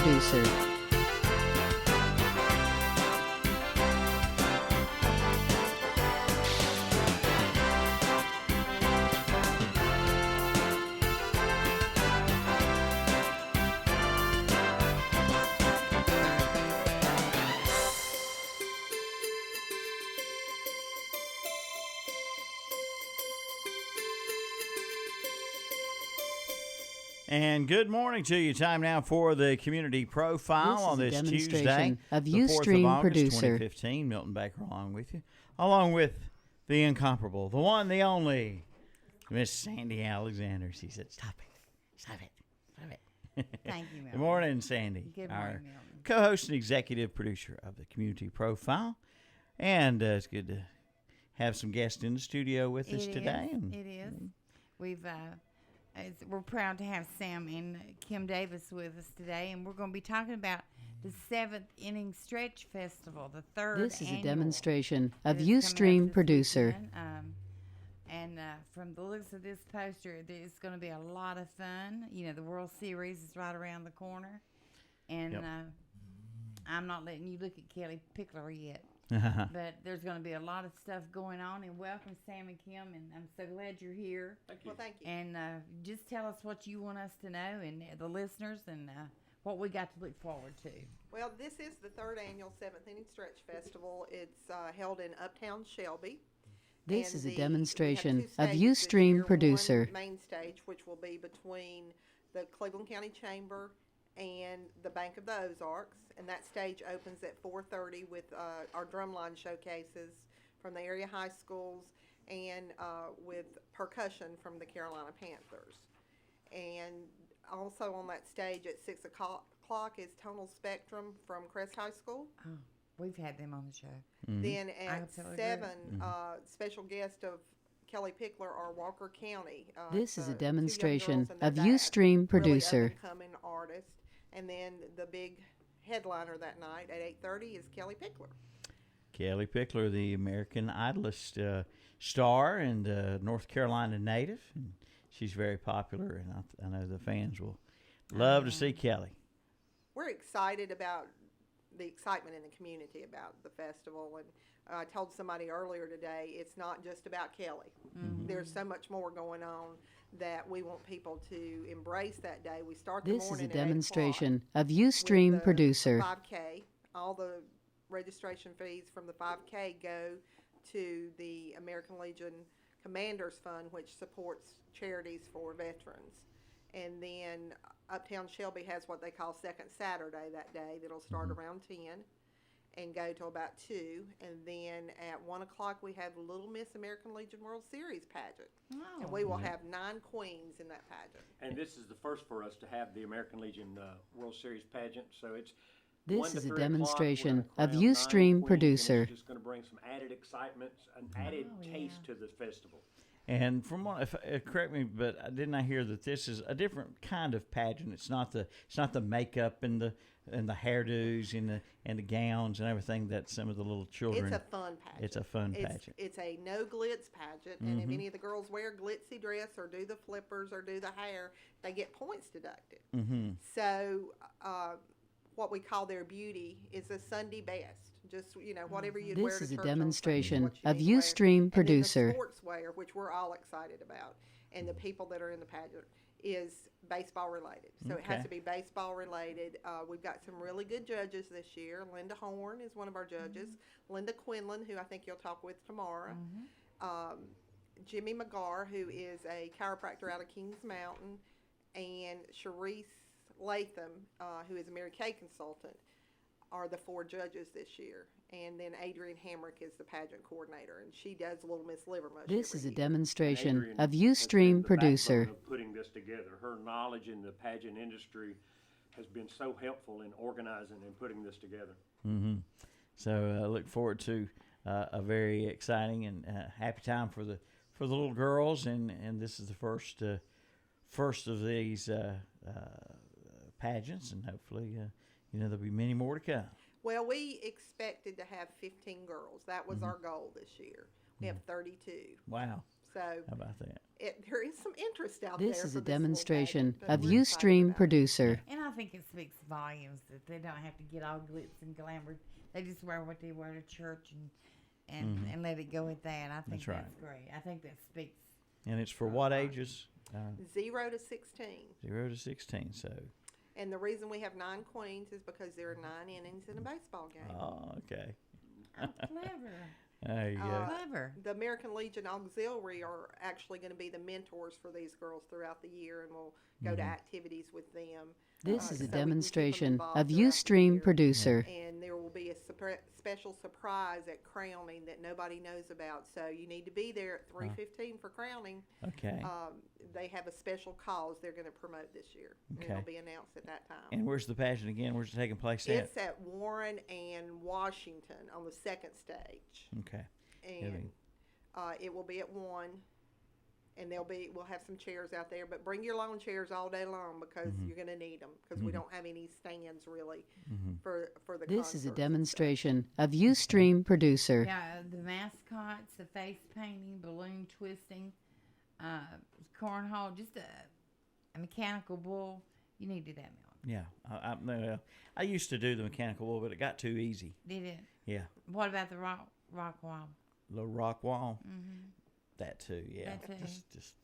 producer. And good morning to you. Time now for the community profile on this Tuesday, of the 4th of Ustream August, producer. 2015. Milton Baker along with you, along with the incomparable, the one, the only, Miss Sandy Alexander. She said, "Stop it, stop it, stop it." Thank you, Milton. Good morning, Sandy. Good Our morning, Milton. co-host and executive producer of the community profile, and it's good to have some guests in the studio with us today. It is. We're proud to have Sam and Kim Davis with us today, and we're going to be talking about the 7th Inning Stretch Festival, the third This is a annual demonstration that of is coming up Ustream this producer. weekend. And from the looks of this poster, it's going to be a lot of fun. You know, the World Series is right around the corner, and Yep. I'm not letting you look at Kelly Pickler yet. But there's going to be a lot of stuff going on. And welcome, Sam and Kim. And I'm so glad you're here. Thank you. Well, thank you. And just tell us what you want us to know and the listeners and what we got to look forward to. Well, this is the third annual 7th Inning Stretch Festival. It's held in Uptown Shelby. This And is a we demonstration have two of stages this Ustream year. producer. One main stage, which will be between the Cleveland County Chamber and the Bank of the Ozarks, and that stage opens at 4:30 with our drumline showcases from the area high schools and with percussion from the Carolina Panthers. And also on that stage at 6 o'clock is Tonal Spectrum from Crest High School. Oh, we've had them on the show. Then I at totally 7, special guest of Kelly Pickler or Walker County. This is a two young demonstration girls and their of dad, Ustream producer. Really up-and-coming artist. And then the big headliner that night at 8:30 is Kelly Pickler. Kelly Pickler, the American Idolist star and North Carolina native, and she's very popular, and I know the fans will love to see Kelly. We're excited about the excitement in the community about the festival, and I told somebody earlier today, it's not just about Kelly. There's so much more going on that we want people to embrace that day. We start the This is morning a at 8 o'clock demonstration of with Ustream the producer. 5K. All the registration fees from the 5K go to the American Legion Commanders Fund, which supports charities for veterans. And then Uptown Shelby has what they call Second Saturday that day. That'll start around 10 and go till about 2. And then at 1 o'clock, we have Little Miss American Legion World Series pageant. Oh. And we will have 9 queens in that pageant. And this is the first for us to have the American Legion World Series pageant. So it's This 1 to is a 3 o'clock. We're demonstration gonna of crown 9 Ustream queens, producer. And it's just going to bring some added excitement, an added taste to the festival. And from what, correct me, but didn't I hear that this is a different kind of pageant? It's not the makeup and the hairdos and the gowns and everything that some of the little children. It's a fun pageant. It's a fun pageant. It's a no glitz pageant, and if any of the girls wear a glitzy dress or do the flippers or do the hair, they get points deducted. So what we call their beauty is a Sunday best. Just, whatever you'd wear This to is a church on Sunday demonstration what you of need to wear. Ustream And producer. then the sportswear, which we're all excited about, and the people that are in the pageant, is baseball related. So it has Okay. to be baseball related. We've got some really good judges this year. Linda Horn is one of our judges. Linda Quinlan, who I think you'll talk with tomorrow. Jimmy McGar, who is a chiropractor out of Kings Mountain, and Sharice Latham, who is a Mary Kay consultant, are the 4 judges this year. And then Adrian Hamrick is the pageant coordinator, and she does Little Miss Livermush. This every is a year. demonstration Adrian of has been Ustream the producer. backbone of putting this together. Her knowledge in the pageant industry has been so helpful in organizing and putting this together. So I look forward to a very exciting and happy time for the little girls, and this is the first of these pageants, and hopefully there'll be many more to come. Well, we expected to have 15 girls. That was our goal this year. We have 32. Wow, So how about that? there is some interest out there. This is for a this little demonstration pageant that of we're excited Ustream about. Producer. And I think it speaks volumes that they don't have to get all glitz and glamour. They just wear what they wear to church and let it go at that. I think That's right. that's great. I think that speaks. And it's for what ages? 0 to 16. 0 to 16. So, And the reason we have 9 queens is because there are 9 innings in a baseball game. oh, okay. Oh, clever. There you go. Clever. The American Legion Auxiliary are actually going to be the mentors for these girls throughout the year, and we'll go to activities with them. This is so a we can keep them demonstration involved of throughout the Ustream year. Producer. And there will be a special surprise at crowning that nobody knows about. So you need to be there at 3:15 for crowning. Okay. They have a special cause they're going to promote this year. And Okay. it'll be announced at that time. And where's the pageant again? Where's it taking place at? It's at Warren and Washington on the second stage. Okay. And it will be at 1. And we'll have some chairs out there, but bring your lawn chairs all day long because you're going to need them because we don't have any stands really for the This is concerts a and stuff. demonstration of Ustream Producer. Yeah, the mascots, the face painting, balloon twisting, cornhole, just a mechanical bull. You need to do that, Mel. Yeah. I used to do the mechanical bull, but it got too easy. Did it? Yeah. What about the rock wall? The rock wall. That too. Yeah. That too. Just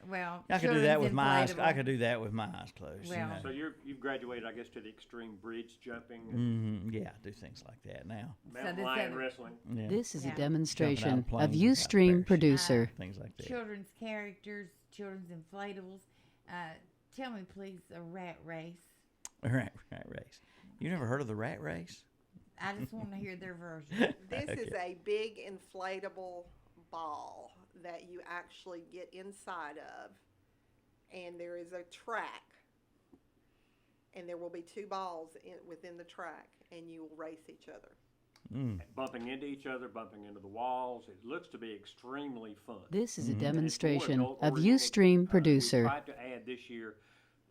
Well, I could do that children's with my eyes. I inflatable. could do that with my eyes closed. Well- So you've graduated, I guess, to the extreme bridge jumping, Yeah, do things like that now. mountain this lion other- wrestling. Yeah. This is a Yeah. demonstration Jumping out of of planes without Ustream parachute. Producer. Things like that. Children's characters, children's inflatables. Tell me, please, a rat race. Rat race. You never heard of the rat race? I just want to hear their version. This is a big inflatable ball that you actually get inside of, and there is a track, and there will be 2 balls within the track, and you will race each other. Bumping into each other, bumping into the walls. It looks to be extremely fun. This is a And it's more demonstration of adult-oriented. Ustream We Producer. tried to add this year.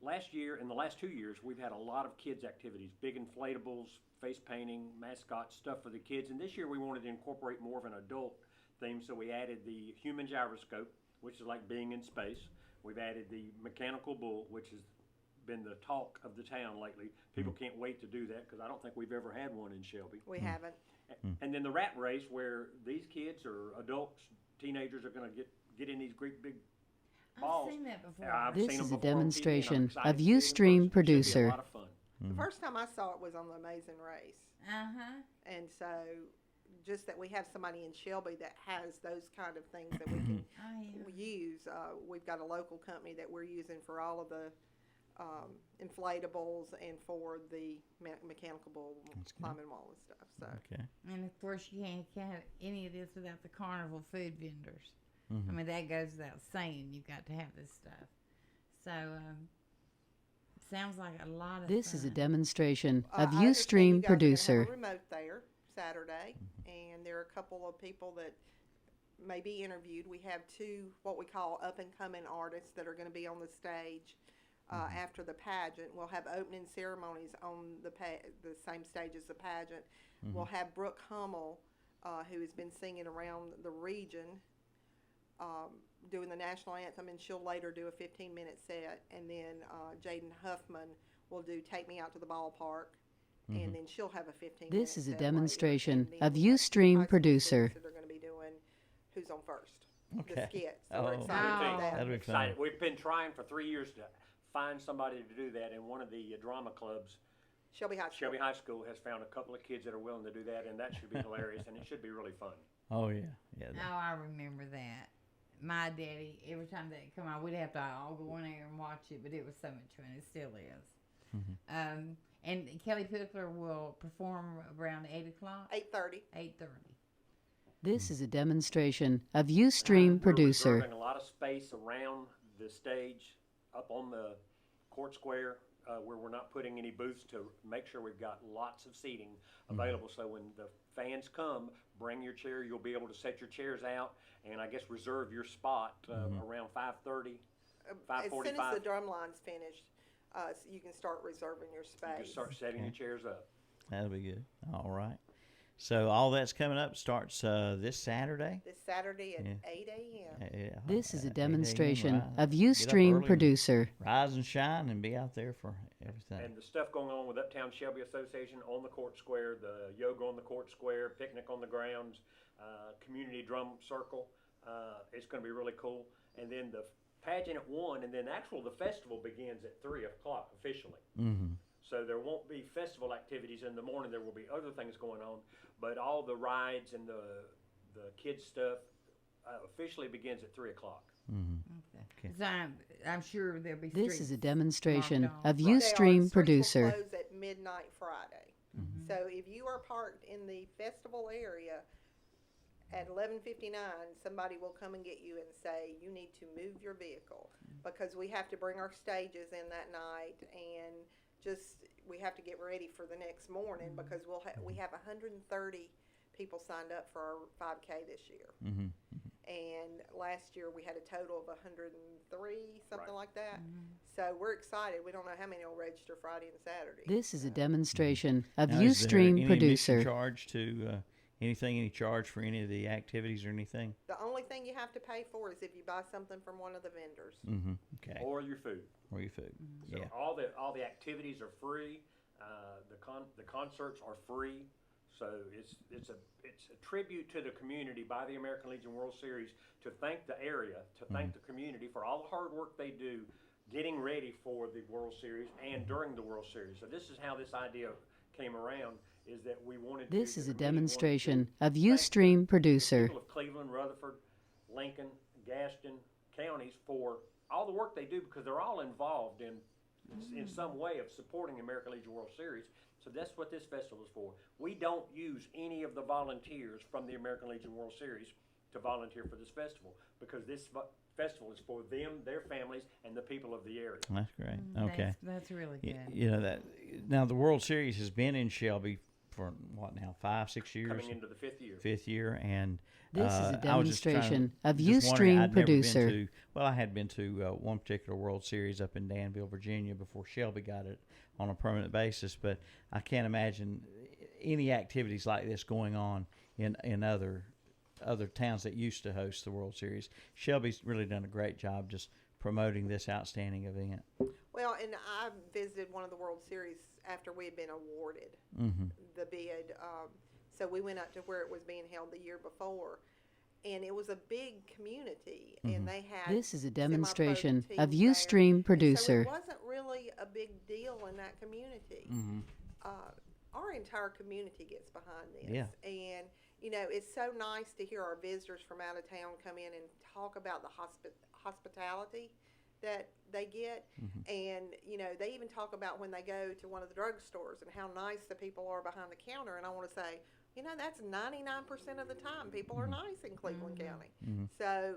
Last year, in the last 2 years, we've had a lot of kids' activities, big inflatables, face painting, mascot stuff for the kids. And this year, we wanted to incorporate more of an adult theme, so we added the human gyroscope, which is like being in space. We've added the mechanical bull, which has been the talk of the town lately. People can't wait to do that because I don't think we've ever had one in Shelby. We haven't. And then the rat race, where these kids or adults, teenagers are going to get in these great big balls. I've seen that before. I've This seen them is a before on TV, and I'm demonstration excited of to see them in Ustream person. It should be a Producer. lot of fun. The first time I saw it was on the Amazing Race. And so just that we have somebody in Shelby that has those kind of things that we can Oh, yeah. use. We've got a local company that we're using for all of the inflatables and for the mechanical bull climbing wall and stuff. So Okay. And of course, you can't have any of this without the carnival food vendors. I mean, that goes without saying. You've got to have this stuff. So, sounds like a lot of This is a fun. demonstration I of understand you Ustream guys are gonna Producer. have a remote there Saturday, and there are a couple of people that may be interviewed. We have 2 what we call up and coming artists that are going to be on the stage after the pageant. We'll have opening ceremonies on the same stage as the pageant. We'll have Brooke Hummel, who has been singing around the region, doing the national anthem, and she'll later do a 15-minute set. And then Jaden Huffman will do Take Me Out to the Ballpark, and then she'll have a 15-minute This is a set later. demonstration And then of we have 2 Ustream high school Producer. students that are going to be doing Who's on First, Okay. the skit. So Oh. we're excited Oh. about that. That'll be Excited. fun. We've been trying for 3 years to find somebody to do that, and one of the drama clubs, Shelby High School. Shelby High School, has found a couple of kids that are willing to do that, and that should be hilarious, and it should be really fun. Oh yeah. Yeah. Oh, I remember that. My daddy, every time they come on, we'd have to all go in there and watch it, but it was so much fun. It still is. And Kelly Pickler will perform around 8 o'clock, 8:30. 8:30. This is a demonstration of We're Ustream Producer. reserving a lot of space around the stage, up on the court square, where we're not putting any booths, to make sure we've got lots of seating available. So when the fans come, bring your chair. You'll be able to set your chairs out, and I guess reserve your spot around 5:30, As soon as 5:45. the drum line's finished, so you can start reserving your You space. can start setting your chairs up. That'll be good. All right. So all that's coming up starts this Saturday. This Saturday at Yeah. 8 a.m. Yeah, This is a 8 a.m. demonstration Rise- of get up Ustream early, Producer. Rise and shine and be out there for everything. And the stuff going on with Uptown Shelby Association on the court square, the yoga on the court square, picnic on the grounds, community drum circle. It's going to be really cool. And then the pageant at 1, and then the festival begins at 3 o'clock officially. Mm-hmm. So there won't be festival activities in the morning. There will be other things going on, but all the rides and the kids stuff officially begins at 3 o'clock. Okay. So I'm sure there'll be. This is a streets demonstration marked of off. They are. Ustream Streets will Producer. close at midnight Friday. So if you are parked in the festival area at 11:59, somebody will come and get you and say you need to move your vehicle because we have to bring our stages in that night and we have to get ready for the next morning because we have 130 people signed up for our 5K this year. Mm-hmm. And last year we had a total of 103, something Right. like that. So we're excited. We don't know how many will register Friday and Saturday. This is a demonstration of Now, is there Ustream any admission Producer. charge to any charge for any of the activities or anything? The only thing you have to pay for is if you buy something from one of the vendors. Mm-hmm. Okay. Or your food. Or your food. So Yeah. all the activities are free. The concerts are free. So it's a tribute to the community by the American Legion World Series to thank the area, to thank the community for all the hard work they do getting ready for the World Series and during the World Series. So this is how this idea came around, is that we wanted This to, is the a committee wanted demonstration to of thank Ustream the Producer. people of Cleveland, Rutherford, Lincoln, Gaston counties for all the work they do because they're all involved in some way of supporting the American Legion World Series. So that's what this festival is for. We don't use any of the volunteers from the American Legion World Series to volunteer for this festival because this festival is for them, their families, and the people of the area. That's great. Okay. That's really good. You know that now the World Series has been in Shelby for what now 5-6 years, Coming into the 5th year. 5th year, and This is a I was just trying to- demonstration of just wondering, Ustream I'd never been Producer. to- well, I had been to one particular World Series up in Danville, Virginia, before Shelby got it on a permanent basis. But I can't imagine any activities like this going on in other towns that used to host the World Series. Shelby's really done a great job just promoting this outstanding event. Well, and I visited one of the World Series after we had been awarded Mm-hmm. the bid. So we went up to where it was being held the year before. And it was a big community, and they had This is a semi-pro demonstration teams of there. Ustream And Producer. So it wasn't really a big deal in that community. Mm-hmm. Our entire community gets behind this. Yeah. And, you know, it's so nice to hear our visitors from out of town come in and talk about the hospitality that they get. And, you know, they even talk about when they go to one of the drugstores and how nice the people are behind the counter. And I want to say, you know, that's 99% of the time. People are nice in Cleveland County. So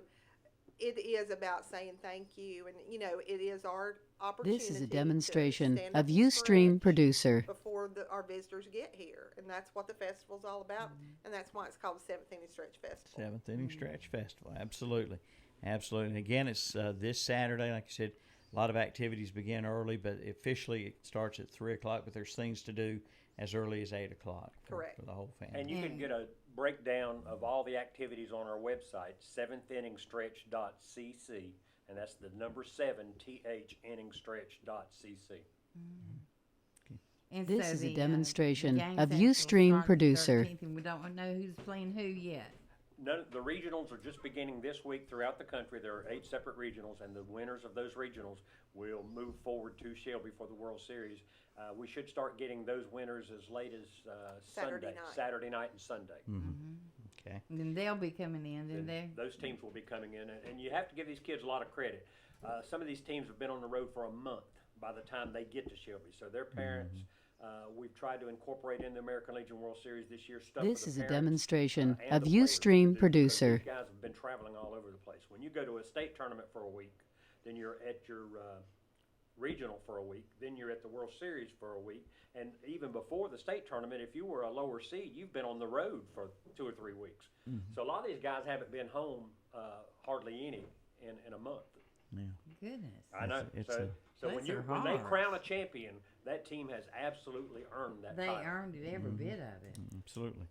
it is about saying thank you. And, you know, it is our opportunity. This is a to demonstration stand of up and Ustream stretch Producer. before our visitors get here. And that's what the festival's all about. And that's why it's called the 7th Inning Stretch Festival. Seventh Inning Stretch Festival. Absolutely. Absolutely. And again, it's this Saturday. Like I said, a lot of activities begin early, but officially it starts at 3 o'clock, but there's things to do as early as 8 o'clock Correct. for the whole family. And you can get a breakdown of all the activities on our website, 7thinningstretch.cc, and that's the number 7, THinningstretch.cc. And This so is a the demonstration games of actually Ustream start the Producer. 13th, and we don't know who's playing who yet. The regionals are just beginning this week throughout the country. There are 8 separate regionals, and the winners of those regionals will move forward to Shelby for the World Series. We should start getting those winners as late as Saturday night and Sunday. Okay. And then they'll be coming in, and they. Those teams will be coming in, and you have to give these kids a lot of credit. Some of these teams have been on the road for a month by the time they get to Shelby. So their parents, we've tried to incorporate in the American Legion World Series this year stuff This for the is a parents, demonstration and of the players to do, Ustream because Producer. These guys have been traveling all over the place. When you go to a state tournament for a week, then you're at your regional for a week, then you're at the World Series for a week, and even before the state tournament, if you were a lower seed, you've been on the road for 2 or 3 weeks. So a lot of these guys haven't been home hardly any in a month. Yeah. Goodness. I know. It's So Those when are when they hard. crown a champion, that team has absolutely earned that They title. earned it, every bit of it. Absolutely.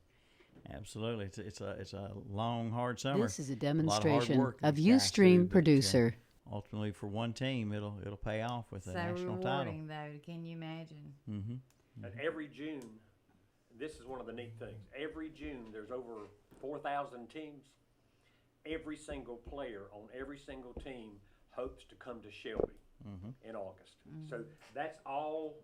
Absolutely. It's a long, hard summer. This is a lot of hard demonstration work of these guys do, Ustream but, producer. ultimately, for one team, it'll pay off with a So national rewarding, though. Can you imagine? title. Mm-hmm. And every June, this is one of the neat things. Every June, there's over 4,000 teams. Every single player on every single team hopes to come to Shelby in August. So that's all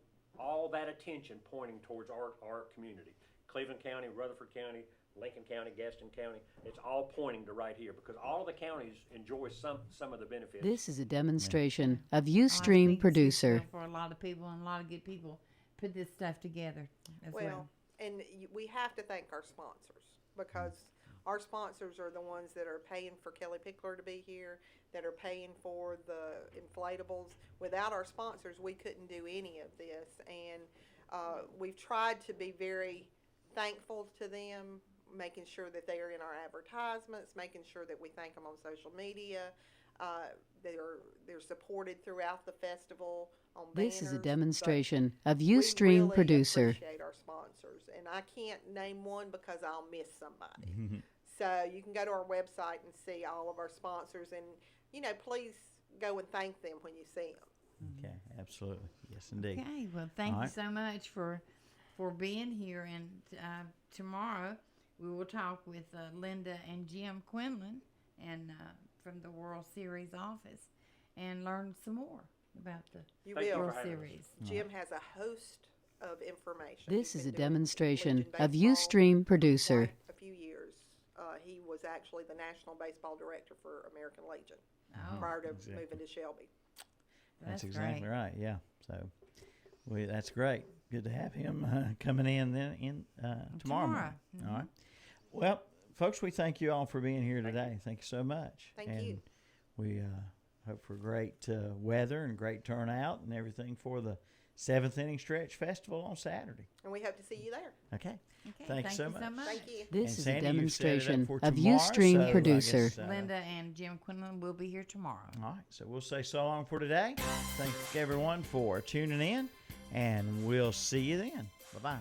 that attention pointing towards our community. Cleveland County, Rutherford County, Lincoln County, Gaston County, it's all pointing to right here because all of the counties enjoy some of the benefits. This is a demonstration of I think Ustream it's producer. useful for a lot of people, and a lot of good people put this stuff together as well. Well, and we have to thank our sponsors because our sponsors are the ones that are paying for Kelly Pickler to be here, that are paying for the inflatables. Without our sponsors, we couldn't do any of this. And we've tried to be very thankful to them, making sure that they are in our advertisements, making sure that we thank them on social media. They're supported throughout the festival on banners. This is a So demonstration of we Ustream really producer. appreciate our sponsors, and I can't name one because I'll miss somebody. So you can go to our website and see all of our sponsors, and please go and thank them when you see them. Okay, absolutely. Yes, indeed. Okay, well, thank All you right. so much for being here. And tomorrow we will talk with Linda and Jim Quinlan and from the World Series office and learn some more about the You Thank you will. World for having us. Series. Jim has a host of information. This He's is a been doing demonstration Legion of baseball Ustream for producer. quite a few years. He was actually the national baseball director for American Legion Oh, prior to Exactly. moving to Shelby. That's great. exactly right. Yeah. So, that's great. Good to have him coming in then tomorrow morning. Tomorrow. All right. Well, folks, we thank you all for being here today. Thank you so much. Thank and you. We hope for great weather and great turnout and everything for the 7th Inning Stretch Festival on Saturday. And we hope to see you there. Okay. Okay, Thank you so so much. Thank you. This And is Sandy, a you've set it up demonstration for of tomorrow, Ustream so I producer. guess, Linda and Jim Quinlan will be here tomorrow. All right, so we'll say so long for today. Thank everyone for tuning in, and we'll see you then. Bye-bye.